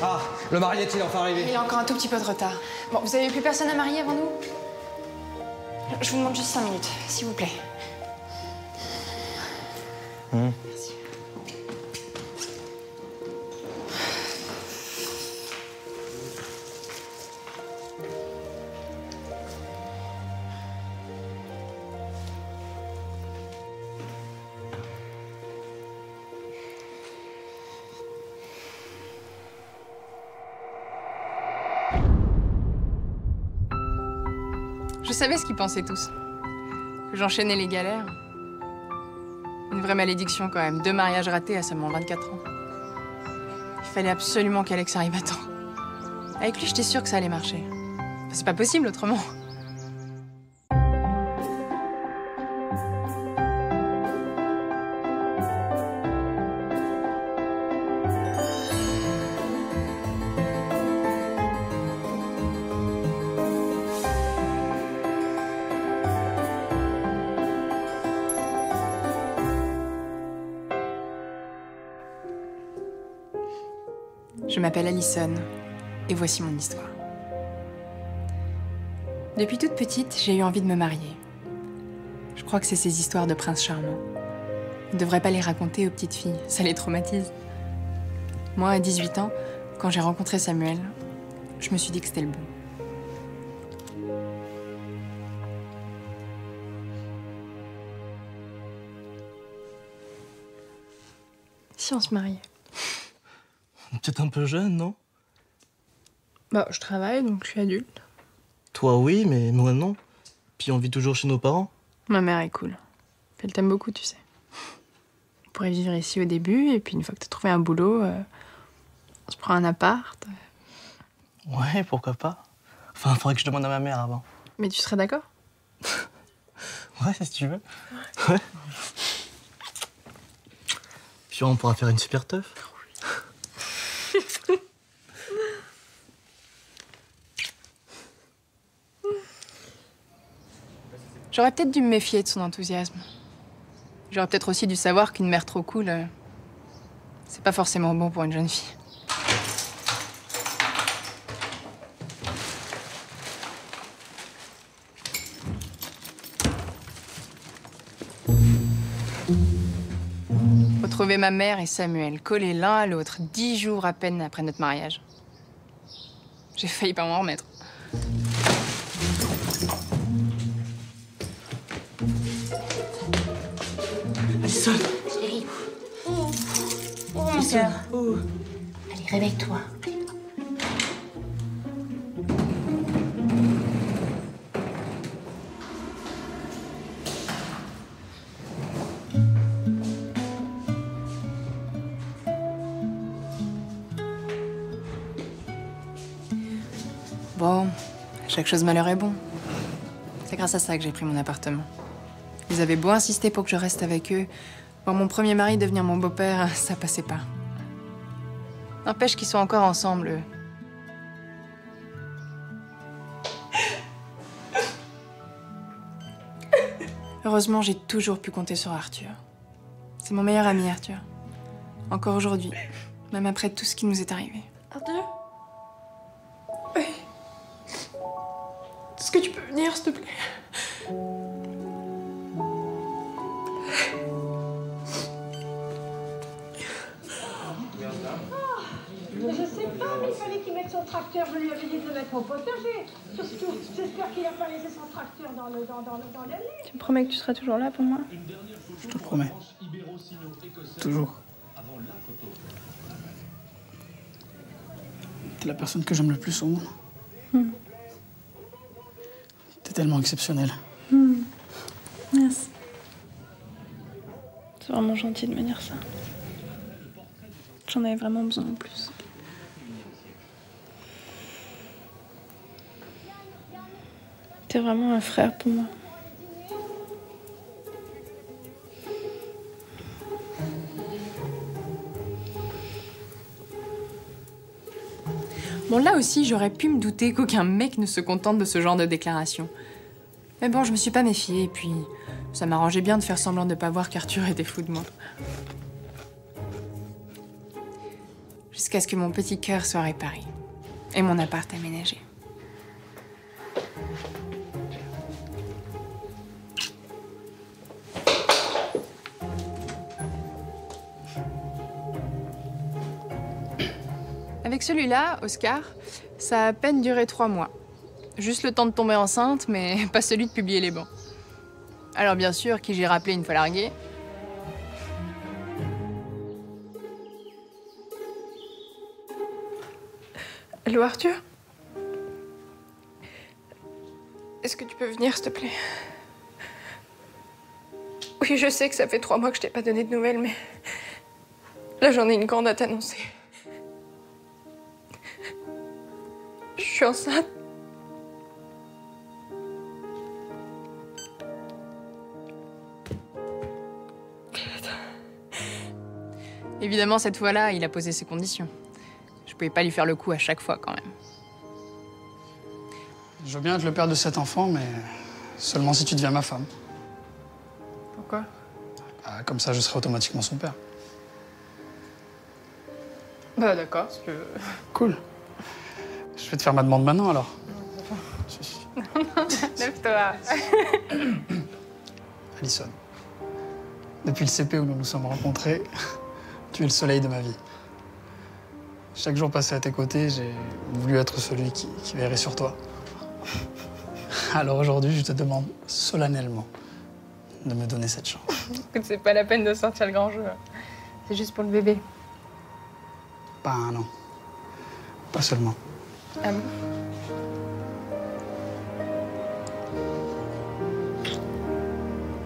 Ah, le marié est-il enfin arrivé? Il a encore un tout petit peu de retard. Bon, vous avez plus personne à marier avant nous? Je vous demande juste 5 minutes, s'il vous plaît. Merci. Je savais ce qu'ils pensaient tous. Que j'enchaînais les galères. Une vraie malédiction quand même. 2 mariages ratés à seulement 24 ans. Il fallait absolument qu'Alex arrive à temps. Avec lui, j'étais sûre que ça allait marcher. Enfin, c'est pas possible autrement. Je m'appelle Alison, et voici mon histoire. Depuis toute petite, j'ai eu envie de me marier. Je crois que c'est ces histoires de princes charmants. On ne devrait pas les raconter aux petites filles, ça les traumatise. Moi, à 18 ans, quand j'ai rencontré Samuel, je me suis dit que c'était le bon. Si on se mariait? Peut-être un peu jeune, non? Bah, je travaille, donc je suis adulte. Toi, oui, mais moi, non. Puis on vit toujours chez nos parents. Ma mère est cool. Elle t'aime beaucoup, tu sais. On pourrait vivre ici au début, et puis une fois que t'as trouvé un boulot, on se prend un appart. Ouais, pourquoi pas. Enfin, faudrait que je demande à ma mère avant. Mais tu serais d'accord? Ouais, si tu veux. Ouais. Puis on pourra faire une super teuf. J'aurais peut-être dû me méfier de son enthousiasme. J'aurais peut-être aussi dû savoir qu'une mère trop cool, c'est pas forcément bon pour une jeune fille. Retrouver ma mère et Samuel collés l'un à l'autre 10 jours à peine après notre mariage. J'ai failli pas m'en remettre. Alison! Chérie. Oh, mon cœur. Oh. Allez, réveille-toi. Bon, chaque chose malheur est bon. C'est grâce à ça que j'ai pris mon appartement. Ils avaient beau insister pour que je reste avec eux. Voir mon premier mari devenir mon beau-père, ça passait pas. N'empêche qu'ils sont encore ensemble, eux. Heureusement, j'ai toujours pu compter sur Arthur. C'est mon meilleur ami, Arthur. Encore aujourd'hui, même après tout ce qui nous est arrivé. Arthur? Oui. Est-ce que tu peux venir, s'il te plaît? Je sais pas, mais il fallait qu'il mette son tracteur. Je lui avais dit de le mettre au potager. Surtout, j'espère qu'il n'a pas laissé son tracteur dans l'allée. Tu me promets que tu seras toujours là pour moi? Je te promets. Toujours. T'es la personne que j'aime le plus au monde. T'es tellement exceptionnelle. Merci. C'est vraiment gentil de me dire ça. J'en avais vraiment besoin en plus. T'es vraiment un frère pour moi. Bon, là aussi, j'aurais pu me douter qu'aucun mec ne se contente de ce genre de déclaration. Mais bon, je me suis pas méfiée, et puis ça m'arrangeait bien de faire semblant de pas voir qu'Arthur était fou de moi. jusqu'à ce que mon petit cœur soit réparé et mon appart aménagé. Avec celui-là, Oscar, ça a à peine duré 3 mois. Juste le temps de tomber enceinte, mais pas celui de publier les bancs. Alors bien sûr, qui j'ai rappelé une fois largué. Allô, Arthur? Est-ce que tu peux venir, s'il te plaît? Oui, je sais que ça fait 3 mois que je t'ai pas donné de nouvelles, mais là, j'en ai une grande à t'annoncer. Je suis enceinte. Évidemment, cette fois-là, il a posé ses conditions. Je pouvais pas lui faire le coup à chaque fois, quand même. Je veux bien être le père de cet enfant, mais seulement si tu deviens ma femme. Pourquoi? Ah, comme ça, je serai automatiquement son père. Bah d'accord, si tu veux. Cool. Je vais te faire ma demande maintenant, alors. Lève-toi. Alison, depuis le CP où nous nous sommes rencontrés, tu es le soleil de ma vie. Chaque jour passé à tes côtés, j'ai voulu être celui qui veillerait sur toi. Alors aujourd'hui, je te demande solennellement de me donner cette chance. Écoute, c'est pas la peine de sortir le grand jeu. C'est juste pour le bébé. Pas un an. Pas seulement. Ah bon?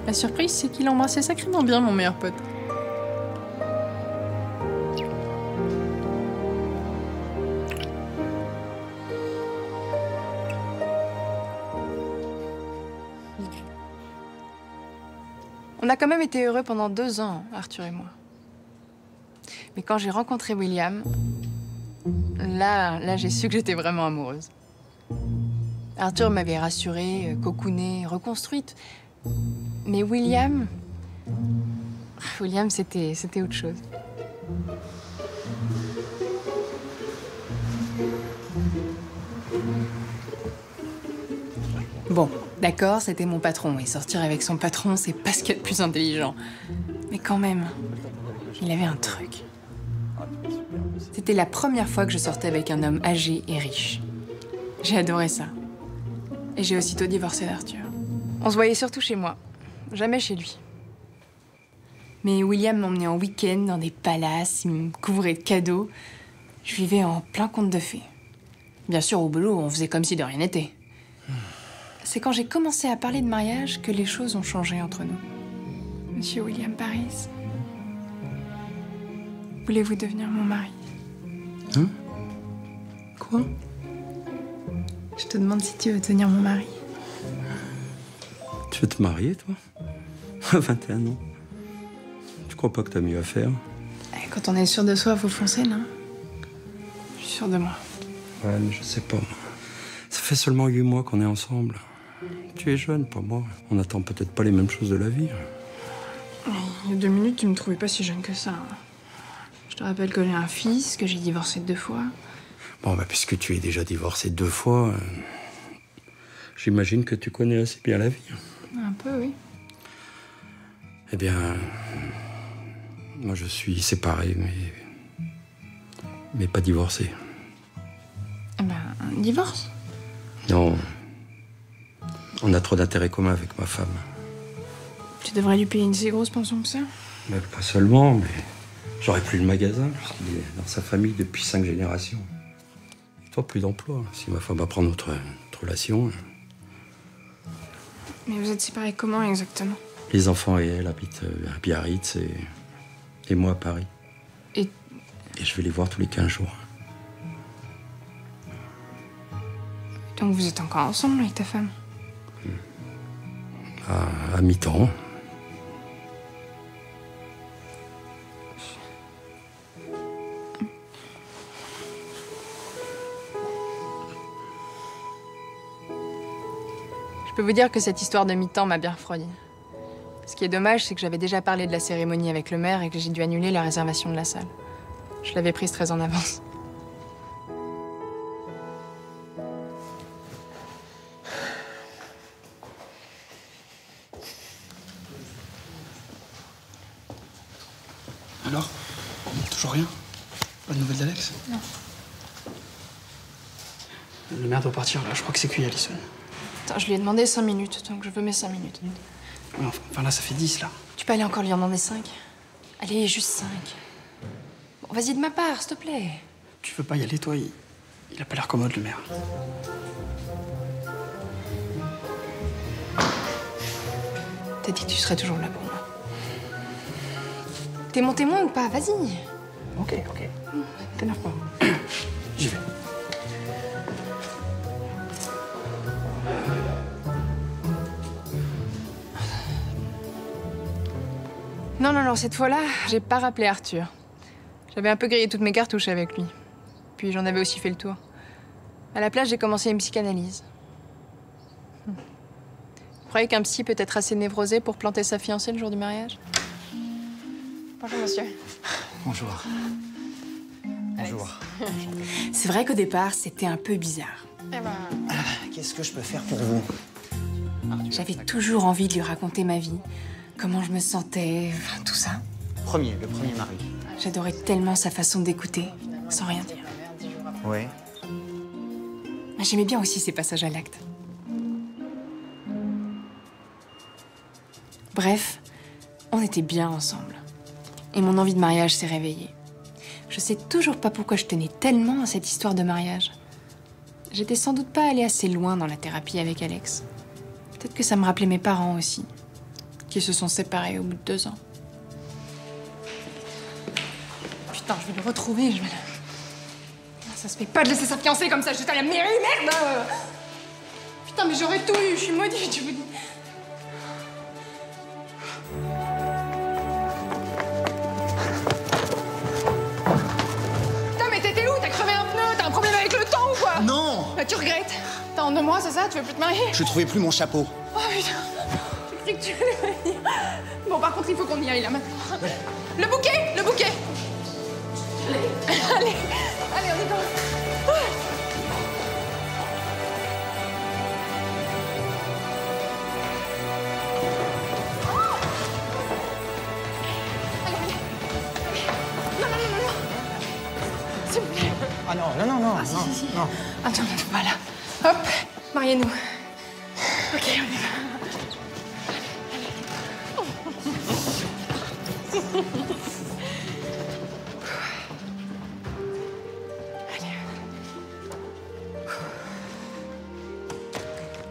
La surprise, c'est qu'il embrassait sacrément bien mon meilleur pote. On a quand même été heureux pendant 2 ans, Arthur et moi. Mais quand j'ai rencontré William, là, j'ai su que j'étais vraiment amoureuse. Arthur m'avait rassurée, cocoonée, reconstruite. Mais William, c'était autre chose. Bon, d'accord, c'était mon patron, et sortir avec son patron, c'est pas ce qu'il y a de plus intelligent. Mais quand même, il avait un truc. C'était la première fois que je sortais avec un homme âgé et riche. J'ai adoré ça. Et j'ai aussitôt divorcé d'Arthur. On se voyait surtout chez moi, jamais chez lui. Mais William m'emmenait en week-end dans des palaces, il me couvrait de cadeaux. Je vivais en plein conte de fées. Bien sûr, au boulot, on faisait comme si de rien n'était. C'est quand j'ai commencé à parler de mariage que les choses ont changé entre nous. Monsieur William Paris, voulez-vous devenir mon mari? Hein? Quoi? Je te demande si tu veux devenir mon mari. Tu veux te marier, toi? À 21 ans. Tu crois pas que t'as mieux à faire? Quand on est sûr de soi, faut foncer, non? Je suis sûre de moi. Ouais, mais je sais pas. Ça fait seulement 8 mois qu'on est ensemble. Tu es jeune, pas moi. On n'attend peut-être pas les mêmes choses de la vie. Il y a 2 minutes, tu me trouvais pas si jeune que ça. Je te rappelle que j'ai un fils, que j'ai divorcé 2 fois. Bon, bah, puisque tu es déjà divorcé 2 fois, j'imagine que tu connais assez bien la vie. Un peu, oui. Eh bien, moi je suis séparé, mais pas divorcé. Eh ben, un divorce? Non, on a trop d'intérêts communs avec ma femme. Tu devrais lui payer une si grosse pension que ça? Mais pas seulement, mais j'aurais plus le magasin, puisqu'il est dans sa famille depuis 5 générations. Et toi, plus d'emploi. Si ma femme apprend notre relation. Mais vous êtes séparés comment exactement? Les enfants et elle habitent à Biarritz et moi à Paris. Et je vais les voir tous les 15 jours. donc vous êtes encore ensemble avec ta femme? À mi-temps. Je peux vous dire que cette histoire de mi-temps m'a bien refroidi. Ce qui est dommage, c'est que j'avais déjà parlé de la cérémonie avec le maire et que j'ai dû annuler la réservation de la salle. Je l'avais prise très en avance. Alors? Toujours rien? Pas de nouvelles d'Alex? Non. Le maire doit partir là, je crois que c'est cuit, Alison. Attends, je lui ai demandé 5 minutes, donc je veux mes 5 minutes. Ouais, enfin là, ça fait 10 là. Tu peux aller encore lui en demander 5? Allez, juste 5. Bon, vas-y de ma part, s'il te plaît. Tu veux pas y aller, toi? Il a pas l'air commode, le maire. T'as dit que tu serais toujours là pour moi. T'es mon témoin ou pas? Vas-y. Ok. T'énerve pas. J'y vais. Non, cette fois-là, j'ai pas rappelé Arthur. J'avais un peu grillé toutes mes cartouches avec lui. Puis j'en avais aussi fait le tour. À la place, j'ai commencé une psychanalyse. Vous croyez qu'un psy peut être assez névrosé pour planter sa fiancée le jour du mariage? Bonjour, monsieur. Bonjour. Bonjour. C'est vrai qu'au départ, c'était un peu bizarre. Qu'est-ce que je peux faire pour vous? J'avais toujours envie de lui raconter ma vie, comment je me sentais, enfin, tout ça. Le premier mari. J'adorais tellement sa façon d'écouter, sans rien dire. Oui. Mais j'aimais bien aussi ses passages à l'acte. Bref, on était bien ensemble. Et mon envie de mariage s'est réveillée. Je sais toujours pas pourquoi je tenais tellement à cette histoire de mariage. J'étais sans doute pas allée assez loin dans la thérapie avec Alex. Peut-être que ça me rappelait mes parents aussi, qui se sont séparés au bout de 2 ans. Putain, je vais le retrouver, je vais le... Ça se fait pas de laisser sa fiancée comme ça juste à la mairie, merde! Putain, mais j'aurais tout eu, je suis maudite, je vous dis. Putain, mais t'étais où? T'as crevé un pneu? T'as un problème avec le temps ou quoi? Non! Bah, tu regrettes? T'as en 2 mois, c'est ça? Tu veux plus te marier? Je trouvais plus mon chapeau. Oh putain, j'ai cru que tu allais venir. Bon, par contre, il faut qu'on y aille là maintenant. Le bouquet! Le bouquet! Allez, on y va. Non. S'il vous plaît. Ah non. Si. Attends, voilà. Hop, mariez-nous. Ok, on y va.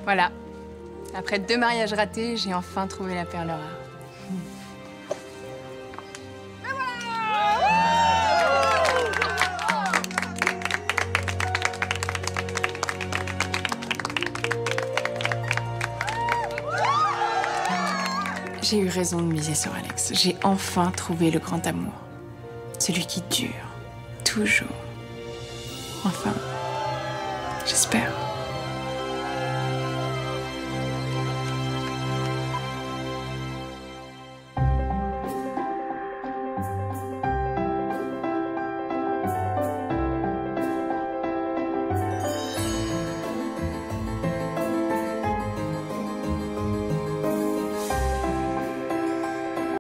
Voilà. Après 2 mariages ratés, j'ai enfin trouvé la perle rare. J'ai eu raison de miser sur Alex. J'ai enfin trouvé le grand amour. Celui qui dure. Toujours. Enfin, j'espère.